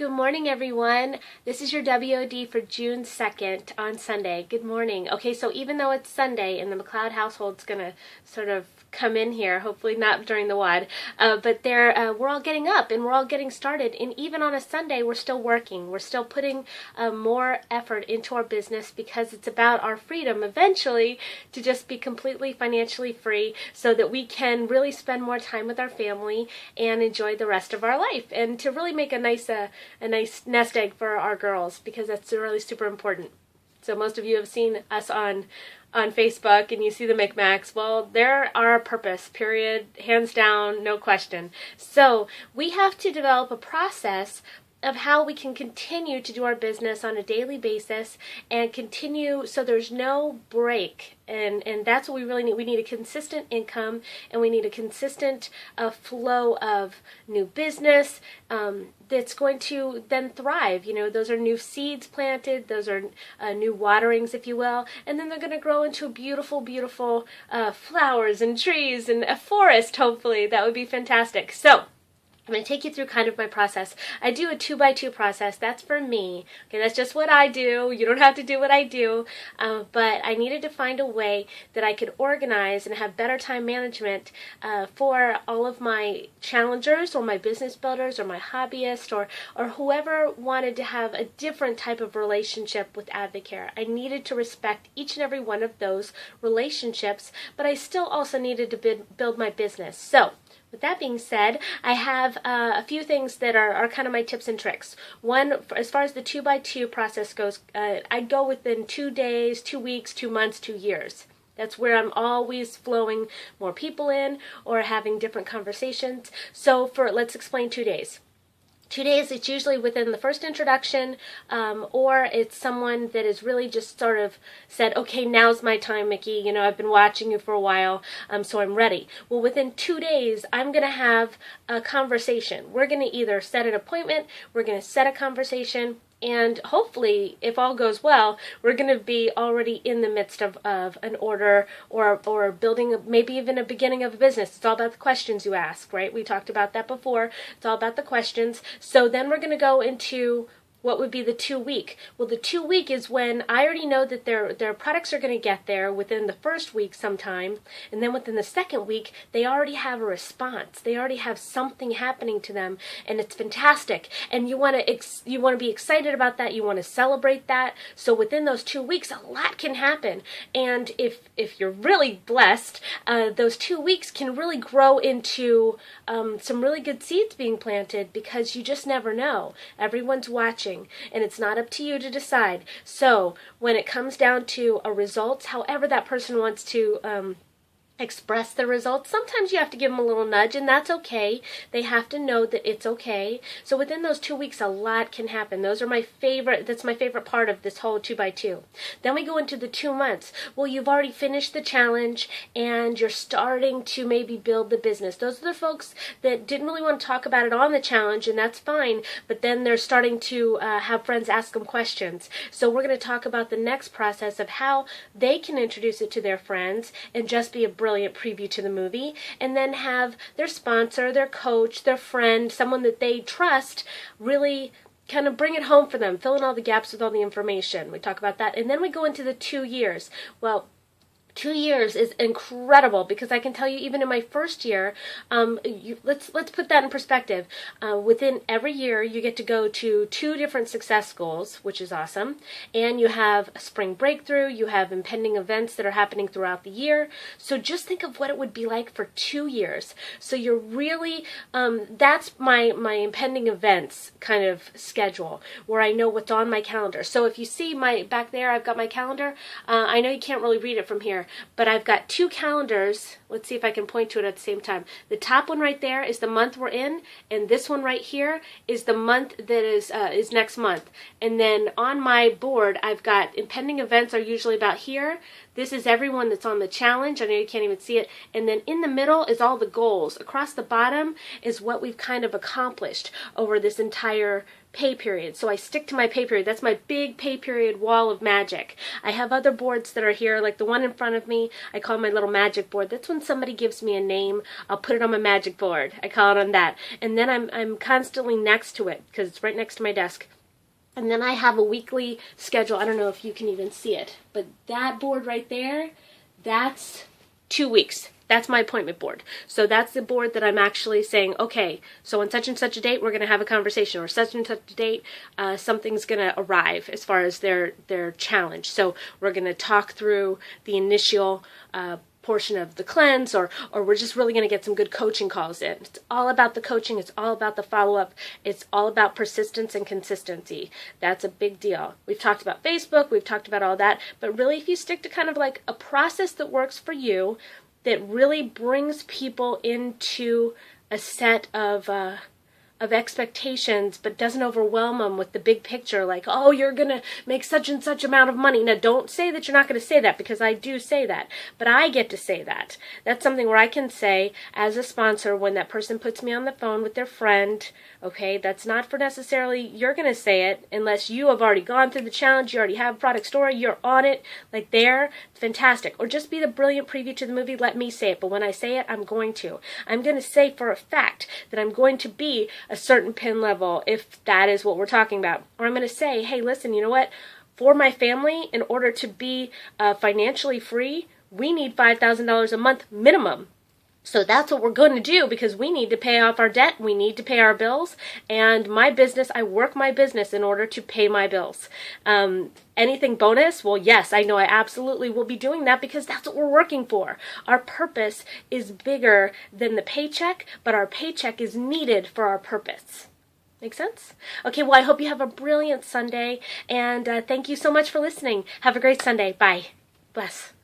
Good morning, everyone. This is your WOD for June 2nd on Sunday. Good morning. Okay, so even though it's Sunday and the McLeod household's going to sort of come in here, hopefully not during the WOD, but we're all getting up and we're all getting started. And even on a Sunday, we're still working. We're still putting more effort into our business because it's about our freedom eventually to just be completely financially free so that we can really spend more time with our family and enjoy the rest of our life and to really make a nice nest egg for our girls, because that's really super important. So most of you have seen us on Facebook and you see the MikMacs. Well, they're our purpose, period, hands down, no question. So we have to develop a process of how we can continue to do our business on a daily basis and continue so there's no break. And that's what we really need. We need a consistent income and we need a consistent flow of new business that's going to then thrive. You know, those are new seeds planted. Those are new waterings, if you will. And then they're going to grow into beautiful, beautiful flowers and trees and a forest, hopefully. That would be fantastic. So I'm going to take you through kind of my process. I do a 2x2 process. That's for me. Okay, that's just what I do. You don't have to do what I do. But I needed to find a way that I could organize and have better time management for all of my challengers or my business builders or my hobbyists or whoever wanted to have a different type of relationship with Advocare. I needed to respect each and every one of those relationships, but I still also needed to build my business. So, with that being said, I have a few things that are kind of my tips and tricks. One, as far as the 2x2 process goes, I go within 2 days, 2 weeks, 2 months, 2 years. That's where I'm always flowing more people in or having different conversations. So let's explain 2 days. 2 days, it's usually within the first introduction, or it's someone that has really just sort of said, okay, now's my time, Mickey. You know, I've been watching you for a while, so I'm ready. Well, within 2 days, I'm going to have a conversation. We're going to either set an appointment, we're going to set a conversation, and hopefully, if all goes well, we're going to be already in the midst of an order or building maybe even a beginning of a business. It's all about the questions you ask, right? We talked about that before. It's all about the questions. So then we're going to go into what would be the 2 week? Well, the 2 week is when I already know that their products are going to get there within the first week sometime, and then within the second week, they already have a response. They already have something happening to them, and it's fantastic. And you want to be excited about that. You want to celebrate that. So within those 2 weeks, a lot can happen. And if you're really blessed, those 2 weeks can really grow into some really good seeds being planted, because you just never know. Everyone's watching. And it's not up to you to decide. So when it comes down to a results, however that person wants to express the results, sometimes you have to give them a little nudge, and that's okay. They have to know that it's okay. So within those 2 weeks, a lot can happen. Those are my favorite. That's my favorite part of this whole 2x2. Then we go into the 2 months. Well, you've already finished the challenge and you're starting to maybe build the business. Those are the folks that didn't really want to talk about it on the challenge, and that's fine, but then they're starting to have friends ask them questions. So we're going to talk about the next process of how they can introduce it to their friends and just be a brilliant preview to the movie, and then have their sponsor, their coach, their friend, someone that they trust really kind of bring it home for them, fill in all the gaps with all the information. We talk about that, and then we go into the 2 years. Well, 2 years is incredible, because I can tell you, even in my first year, let's put that in perspective. Within every year, you get to go to 2 different success goals, which is awesome. And you have a spring breakthrough. You have impending events that are happening throughout the year. So just think of what it would be like for 2 years. So you're really, that's my impending events kind of schedule, where I know what's on my calendar. So if you see back there, I've got my calendar. I know you can't really read it from here, but I've got 2 calendars. Let's see if I can point to it at the same time. The top one right there is the month we're in, and this one right here is the month that is next month. And then on my board, I've got impending events are usually about here. This is everyone that's on the challenge. I know you can't even see it. And then in the middle is all the goals. Across the bottom is what we've kind of accomplished over this entire pay period. So I stick to my pay period. That's my big pay period wall of magic. I have other boards that are here, like the one in front of me. I call my little magic board. That's when somebody gives me a name, I'll put it on my magic board. I call it on that. And then I'm constantly next to it because it's right next to my desk. And then I have a weekly schedule. I don't know if you can even see it, but that board right there, that's 2 weeks. That's my appointment board. So that's the board that I'm actually saying, okay, so on such and such a date, we're going to have a conversation, or such and such a date, something's going to arrive as far as their challenge. So we're going to talk through the initial portion of the cleanse, or we're just really going to get some good coaching calls in. It's all about the coaching. It's all about the follow-up. It's all about persistence and consistency. That's a big deal. We've talked about Facebook. We've talked about all that. But really, if you stick to kind of like a process that works for you, that really brings people into a set of expectations, but doesn't overwhelm them with the big picture, like, oh, you're going to make such and such amount of money. Now, don't say that you're not going to say that, because I do say that, but I get to say that. That's something where I can say, as a sponsor, when that person puts me on the phone with their friend, okay, that's not for necessarily you're going to say it, unless you have already gone through the challenge, you already have a product story, you're on it, like there, fantastic. Or just be the brilliant preview to the movie, let me say it, but when I say it, I'm going to. I'm going to say for a fact that I'm going to be a certain pin level, if that is what we're talking about. Or I'm going to say, hey, listen, you know what? For my family, in order to be financially free, we need $5,000 a month minimum. So that's what we're going to do, because we need to pay off our debt, we need to pay our bills, and my business, I work my business in order to pay my bills. Anything bonus? Well, yes, I know I absolutely will be doing that, because that's what we're working for. Our purpose is bigger than the paycheck, but our paycheck is needed for our purpose. Make sense? Okay, well, I hope you have a brilliant Sunday, and thank you so much for listening. Have a great Sunday. Bye. Bless.